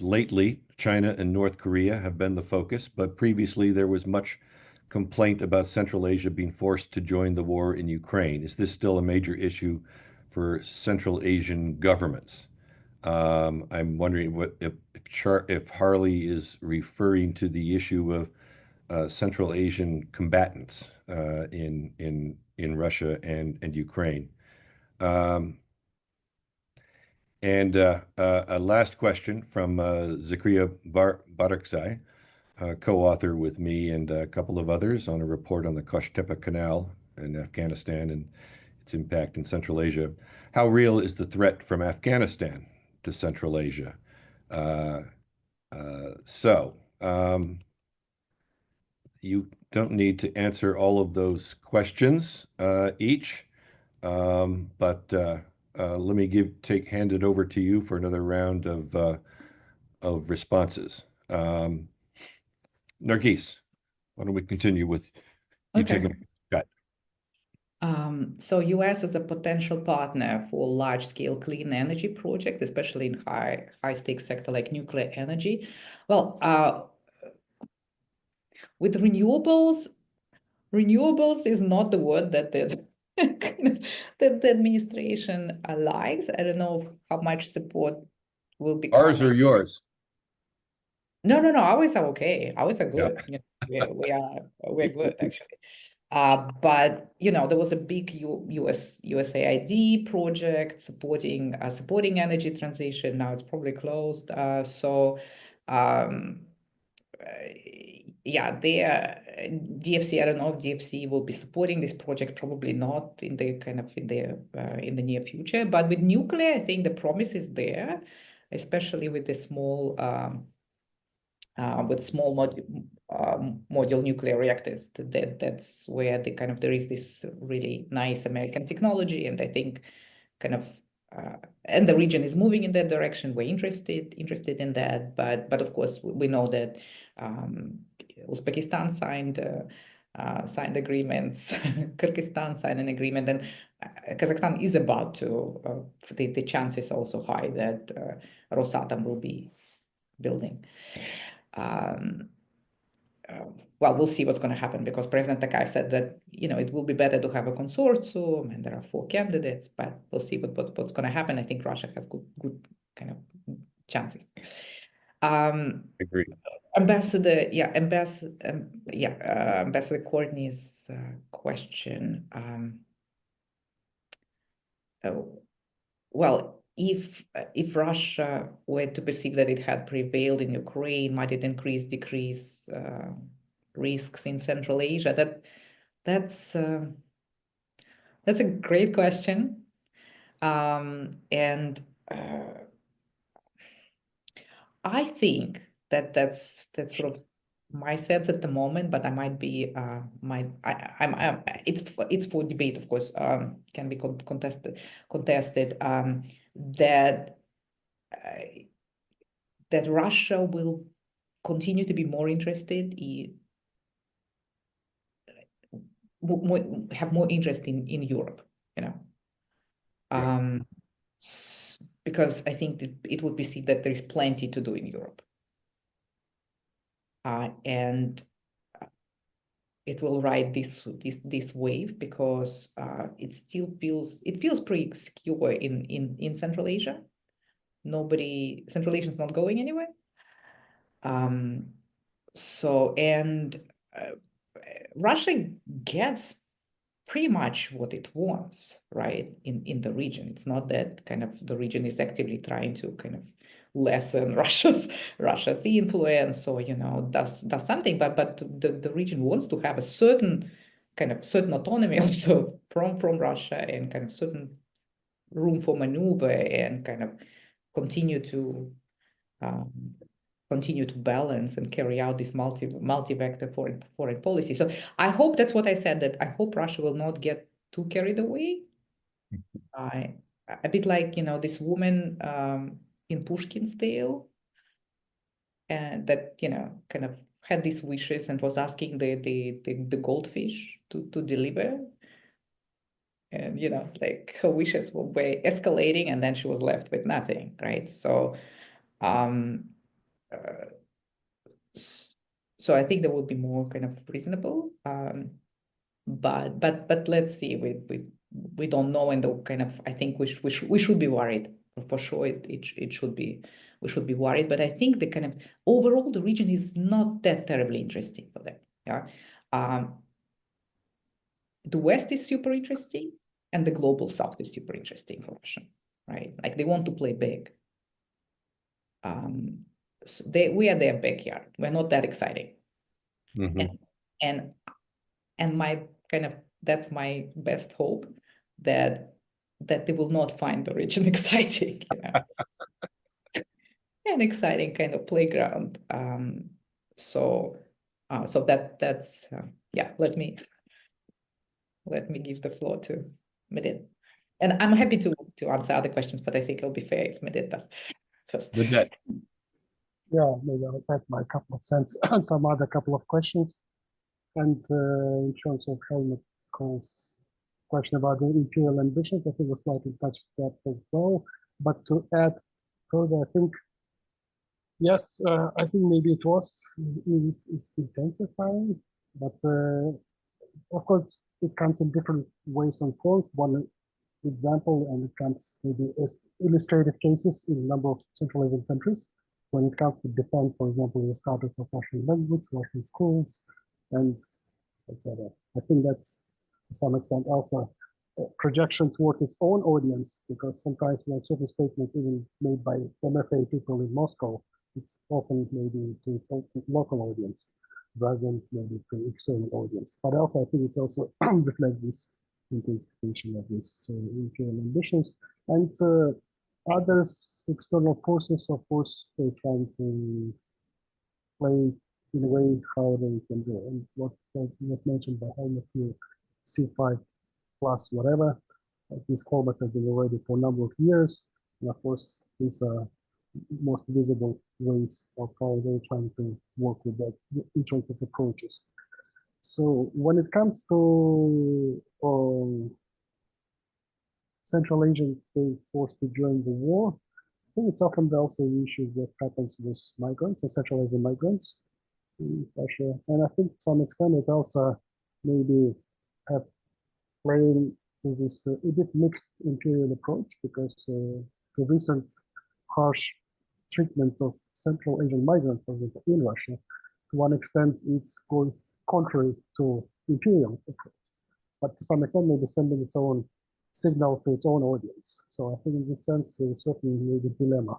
lately, China and North Korea have been the focus, but previously there was much complaint about Central Asia being forced to join the war in Ukraine. Is this still a major issue for Central Asian governments. I'm wondering if Harley is referring to the issue of Central Asian combatants in Russia and Ukraine. And a last question from Zakria Barakzai, co-author with me and a couple of others on a report on the Kosh-Tepe Canal in Afghanistan and its impact in Central Asia. How real is the threat from Afghanistan to Central Asia? You don't need to answer all of those questions each, but let me hand it over to you for another round of responses. Nargis, why don't we continue with you taking a cut?
So US is a potential partner for large-scale clean energy projects, especially in high-stakes sector like nuclear energy. Well, with renewables is not the word that the that the administration likes. I don't know how much support will be
Ours
coming.
or yours?
No, ours are okay. Ours are good. You know, we're good actually. But there was a big USAID project supporting energy transition. Now it's probably closed. Yeah, DFC. I don't know if DFC will be supporting this project. Probably not in the in the near future. But with nuclear, I think the promise is there, especially with the small. With small module nuclear reactors. That's where there is this really nice American technology, and I think and the region is moving in that direction. We're interested in that, but of course we know that Uzbekistan signed agreements, Kyrgyzstan signed an agreement, and Kazakhstan is about to. The chances are also high that Rosatom will be building. Well, we'll see what's going to happen, because President Tokayev said that it will be better to have a consortium, and there are 4 candidates, but we'll see what's going to happen. I think Russia has good kind of chances.
Agree.
Ambassador Courtney's question. Well, if Russia were to perceive that it had prevailed in Ukraine, might it decrease risks in Central Asia? That's a great question, and I think that's sort of my sense at the moment, but I might be it's for debate, of course, can be contested that Russia will continue to be more interested have more interest in Europe, because I think that it would be seen that there is plenty to do in Europe, and it will ride this wave, because it still feels pretty secure in Central Asia. Central Asia is not going anywhere. Russia gets pretty much what it wants, right, in the region. It's not that the region is actively trying to lessen Russia's influence, or does something, but the region wants to have a certain autonomy also from Russia, and certain room for maneuver, and continue to balance and carry out this multi-vector foreign policy. So I hope that's what I said, that I hope Russia will not get too carried away. A bit like this woman in Pushkin's tale, and that had these wishes and was asking the goldfish to deliver, and like her wishes were escalating, and then she was left with nothing, right? So so I think that would be more reasonable, but let's see with we don't know, and the kind of I think we should be worried for sure. It should be we should be worried, but I think the kind of overall the region is not that terribly interesting for them. Yeah, the West is super interesting, and the global South is super interesting for Russia, right? Like they want to play big. So we are their backyard. We're not that exciting, and my kind of that's my best hope that they will not find the region exciting, an exciting kind of playground. So that's yeah. Let me give the floor to Medit, and I'm happy to answer other questions, but I think it'll be fair if Medit does first.
Medit.
Yeah, maybe I'll add my couple of cents and some other couple of questions. And in terms of Helmut Kohl's question about the imperial ambitions, I think we slightly touched that as well. But to add further, I think, yes, I think maybe it is intensifying, but of course, it comes in different ways and forms. One example, and it comes maybe as illustrative cases in a number of Central Asian countries. When it comes to defend, for example, the status of Russian language, Russian schools, and etc. I think that's to some extent also a projection towards its own audience, because sometimes when certain statements even made by MFA people in Moscow, it's often maybe to local audience rather than maybe to external audience. But also, I think it's also reflects this intensification of these imperial ambitions, and others, external forces, of course, they're trying to play in a way how they can do it. And what was mentioned by Helmut here, C5 plus whatever, these formats have been already for a number of years, and of course, these are most visible ways of how they're trying to work with that, each of these approaches. So when it comes to Central Asian being forced to join the war, I think it's often also an issue that happens with migrants, and Central Asian migrants in Russia. And I think to some extent it also maybe have played to this a bit mixed imperial approach, because the recent harsh treatment of Central Asian migrants, for example, in Russia, to one extent, it's goes contrary to imperial approach, but to some extent, maybe sending its own signal to its own audience. So I think in this sense, there's certainly maybe a dilemma,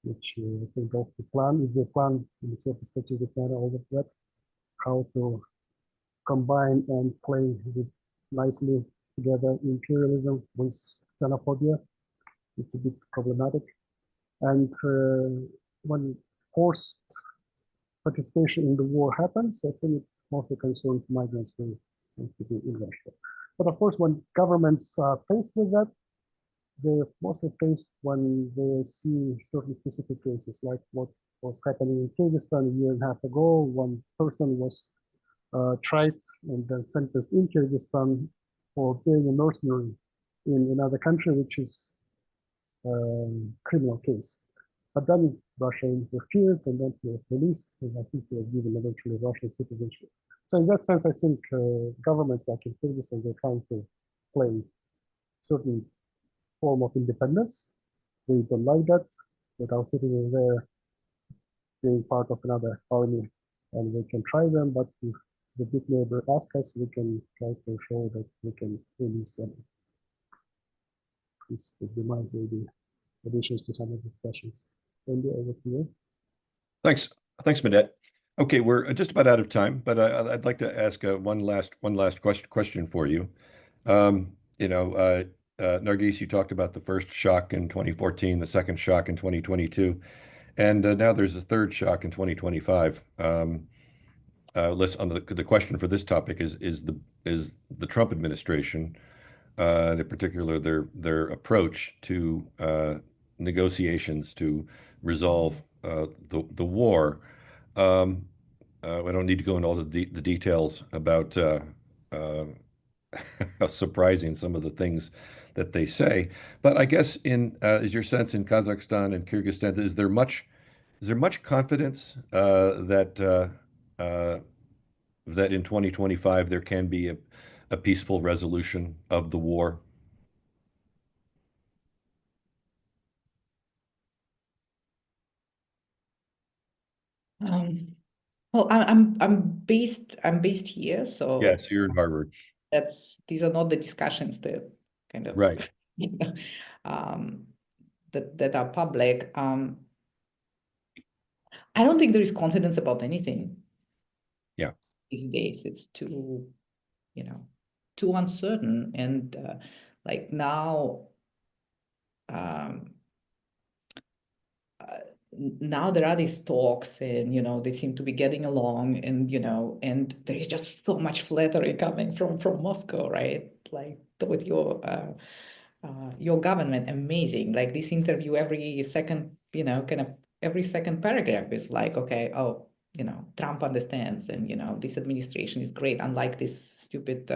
which I think of the plan, is a plan in a certain strategic manner over that, how to combine and play this nicely together imperialism with xenophobia. It's a bit problematic. And when forced participation in the war happens, I think it mostly concerns migrants who want to be in Russia. But of course, when governments are faced with that, they're mostly faced when they see certain specific cases, like what was happening in Kyrgyzstan a year and a half ago. One person was tried and then sentenced in Kyrgyzstan for being a mercenary in another country, which is a criminal case. But then Russia interfered, and then he was released, and I think he was given eventually Russian citizenship. So in that sense, I think governments like in Kyrgyzstan, they're trying to play certain form of independence. We don't like that, that our citizens there being part of another army, and we can try them, but if the big neighbor asks us, we can try to show that we can release them. This would be my maybe additions to some of the discussions. Andy, over to you.
Thanks, Medit. Okay, we're just about out of time, but I'd like to ask one last question for you. Nargis, you talked about the first shock in 2014, the second shock in 2022, and now there's a third shock in 2025. The question for this topic is the Trump administration, in particular their approach to negotiations to resolve the war. I don't need to go into all the details about how surprising some of the things that they say, but I guess is your sense in Kazakhstan and Kyrgyzstan, is there much confidence that in 2025 there can be a peaceful resolution of the war?
Well, I'm based here, so
Yes, you're in Harvard.
these are not the discussions that kind of
Right.
um, that are public. I don't think there is confidence about anything.
Yeah.
These days. It's too uncertain, and like now. Um, now there are these talks, and they seem to be getting along, and there is just so much flattery coming from Moscow, right? Like with your government, amazing. Like this interview, every second, kind of every second paragraph is like, okay, oh, Trump understands, and this administration is great, unlike this stupid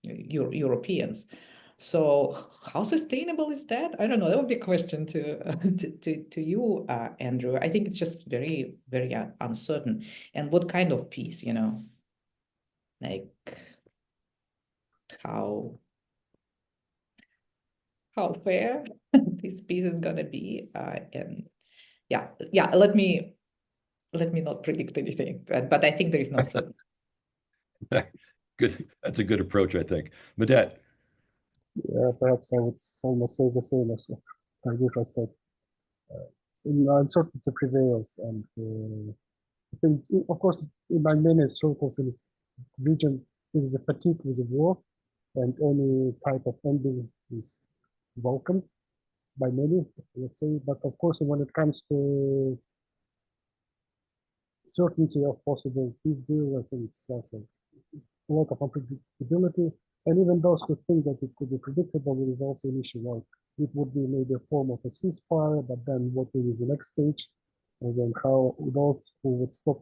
Europeans. So how sustainable is that? I don't know. That would be a question to you, Andrew. I think it's just very, very uncertain. And what kind of peace, like how fair this peace is gonna be. And yeah, let me not predict anything, but I think there is no certainty.
Good. That's a good approach, I think. Medette.
Perhaps I would almost say the same as what Targisa said. Uncertainty prevails, and I think, of course, in my many circles in this region, there is a fatigue with the war, and any type of ending is welcome by many, let's say. But of course, when it comes to certainty of possible peace deal, I think it's also a lot of unpredictability. And even those who think that it could be predictable, there is also an issue like it would be maybe a form of a ceasefire, but then what is the next stage? And then how those who would stop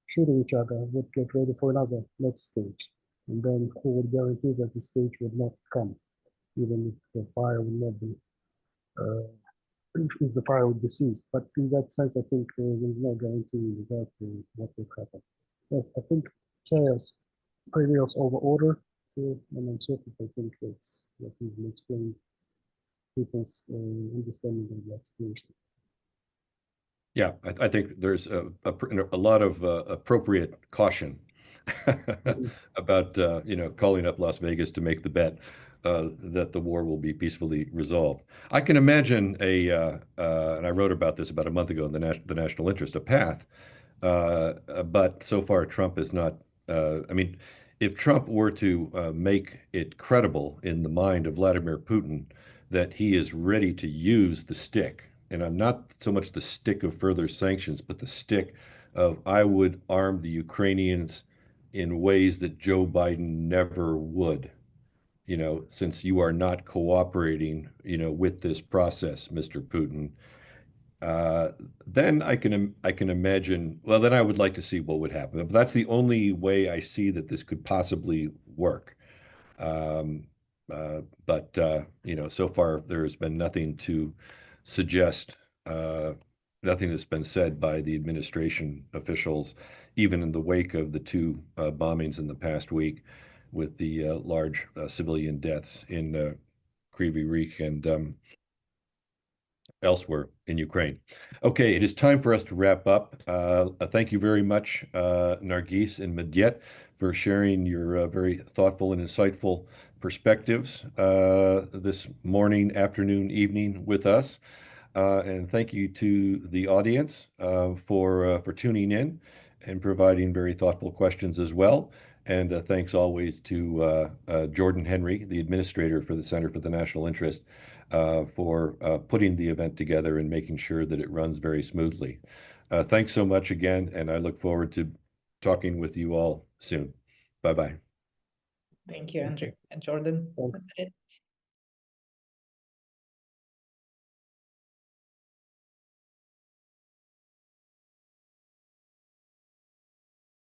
shooting each other would get ready for another next stage. And then who would guarantee that the stage would not come, even if the fire would not be, if the fire would be ceased. But in that sense, I think there is no guarantee that what will happen. Yes, I think chaos prevails over order. So, and uncertainty, I think that's what we will explain people's understanding of the situation.
Yeah, I think there's a lot of appropriate caution about calling up Las Vegas to make the bet that the war will be peacefully resolved. I can imagine and I wrote about this about a month ago in the National Interest, a path, but so far Trump is not. I mean, if Trump were to make it credible in the mind of Vladimir Putin that he is ready to use the stick, and I'm not so much the stick of further sanctions, but the stick of I would arm the Ukrainians in ways that Joe Biden never would, since you are not cooperating, with this process, Mr. Putin. Then I can imagine. Well, then I would like to see what would happen. But that's the only way I see that this could possibly work. Um, but so far there's been nothing to suggest, nothing that's been said by the administration officials, even in the wake of the two bombings in the past week, with the large civilian deaths in Kryvyi Rih and elsewhere in Ukraine. Okay, it is time for us to wrap up. Thank you very much, Nargis and Medjet, for sharing your very thoughtful and insightful perspectives this morning, afternoon, evening with us. And thank you to the audience for tuning in and providing very thoughtful questions as well. And thanks always to Jordan Henry, the administrator for the Center for the National Interest, for putting the event together and making sure that it runs very smoothly. Thanks so much again, and I look forward to talking with you all soon. Bye-bye.
Thank you, Andrew and Jordan.
Thanks.